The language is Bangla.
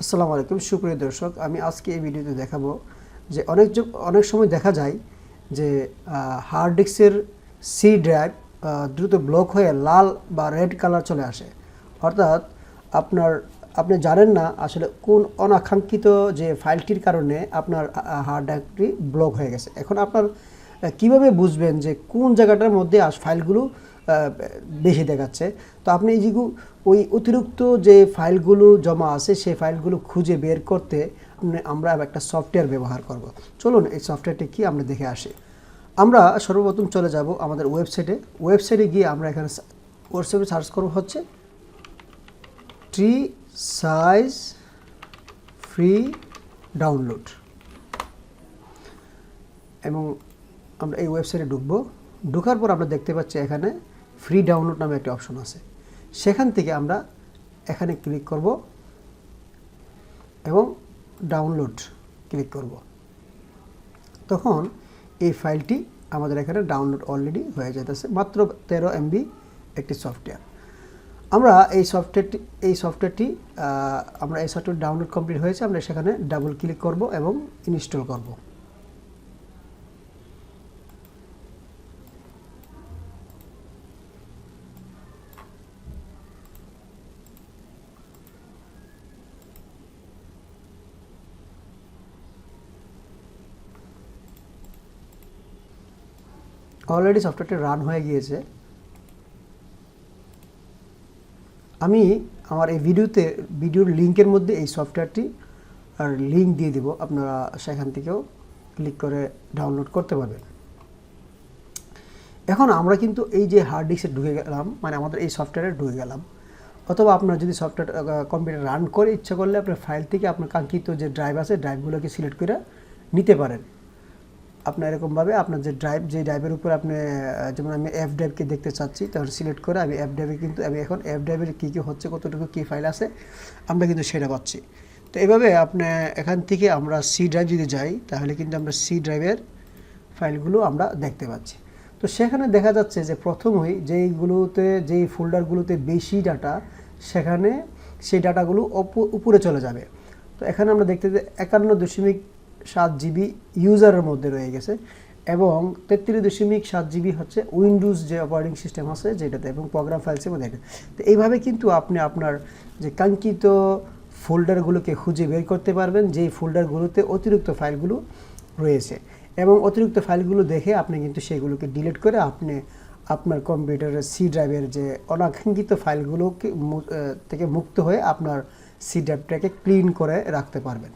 আসসালামু আলাইকুম সুপ্রিয় দর্শক, আমি আজকে এই ভিডিওতে দেখাবো যে অনেক সময় দেখা যায় যে হার্ড ডিস্কের সি ড্রাইভ দ্রুত ব্লক হয়ে লাল বা রেড কালার চলে আসে। অর্থাৎ আপনি জানেন না আসলে কোন অনাকাঙ্ক্ষিত যে ফাইলটির কারণে আপনার হার্ড ড্রাইভটি ব্লক হয়ে গেছে। এখন আপনার কিভাবে বুঝবেন যে কোন জায়গাটার মধ্যে ফাইলগুলো বেশি দেখাচ্ছে? তো আপনি এই যে ওই অতিরিক্ত যে ফাইলগুলো জমা আছে সেই ফাইলগুলো খুঁজে বের করতে আমরা একটা সফটওয়্যার ব্যবহার করব। চলুন এই সফটওয়্যারটি কি আমরা দেখে আসি। আমরা সর্বপ্রথম চলে যাব আমাদের ওয়েবসাইটে গিয়ে আমরা এখানে ওয়েবসাইটে সার্চ করব হচ্ছে ট্রি সাইজ ফ্রি ডাউনলোড, এবং আমরা এই ওয়েবসাইটে ঢোকার পর আমরা দেখতে পাচ্ছি এখানে ফ্রি ডাউনলোড নামে একটা অপশন আছে। সেখান থেকে আমরা এখানে ক্লিক করব এবং ডাউনলোড ক্লিক করব। তখন এই ফাইলটি আমাদের এখানে ডাউনলোড অলরেডি হয়ে যেতেছে। মাত্র 13 MB একটি সফটওয়্যার। আমরা এই সফটওয়্যারটি ডাউনলোড কমপ্লিট হয়েছে। আমরা সেখানে ডাবল ক্লিক করব এবং ইনস্টল করব। অলরেডি সফটওয়্যারটি রান হয়ে গিয়েছে। আমি আমার এই ভিডিওর লিঙ্কের মধ্যে এই সফটওয়্যারটি আর লিঙ্ক দিয়ে দিব, আপনারা সেখান থেকেও ক্লিক করে ডাউনলোড করতে পারবেন। এখন আমরা কিন্তু এই যে হার্ড ডিস্কে ঢুকে গেলাম, মানে আমাদের এই সফটওয়্যারে ঢুকে গেলাম। অথবা আপনার যদি সফটওয়্যার কম্পিউটার রান করে ইচ্ছা করলে আপনার ফাইল থেকে আপনার কাঙ্ক্ষিত যে ড্রাইভ আছে ড্রাইভগুলোকে সিলেক্ট করে নিতে পারেন। আপনার এরকমভাবে আপনার যে ড্রাইভের উপর আপনি, যেমন আমি এফ ড্রাইভকে দেখতে চাচ্ছি, তাহলে সিলেক্ট করে আমি এফ ড্রাইভে কিন্তু আমি এখন এফ ড্রাইভের কী কী হচ্ছে, কতটুকু কী ফাইল আছে আমরা কিন্তু সেটা পাচ্ছি। তো এভাবে আপনি এখান থেকে আমরা সি ড্রাইভ যদি যাই তাহলে কিন্তু আমরা সি ড্রাইভের ফাইলগুলো আমরা দেখতে পাচ্ছি। তো সেখানে দেখা যাচ্ছে যে প্রথমেই যেই ফোল্ডারগুলোতে বেশি ডাটা, সেখানে সেই ডাটাগুলো উপরে চলে যাবে। তো এখানে আমরা দেখতে যে 51.7 GB ইউজারের মধ্যে রয়ে গেছে, এবং 33.7 GB হচ্ছে উইন্ডোজ যে অপারেটিং সিস্টেম আছে যেটাতে, এবং প্রোগ্রাম ফাইলসের মধ্যে। তো এইভাবে কিন্তু আপনি আপনার যে কাঙ্ক্ষিত ফোল্ডারগুলোকে খুঁজে বের করতে পারবেন, যেই ফোল্ডারগুলোতে অতিরিক্ত ফাইলগুলো রয়েছে, এবং অতিরিক্ত ফাইলগুলো দেখে আপনি কিন্তু সেগুলোকে ডিলিট করে আপনি আপনার কম্পিউটারের সি ড্রাইভের যে অনাকাঙ্ক্ষিত ফাইলগুলোকে থেকে মুক্ত হয়ে আপনার সি ড্রাইভটাকে ক্লিন করে রাখতে পারবেন।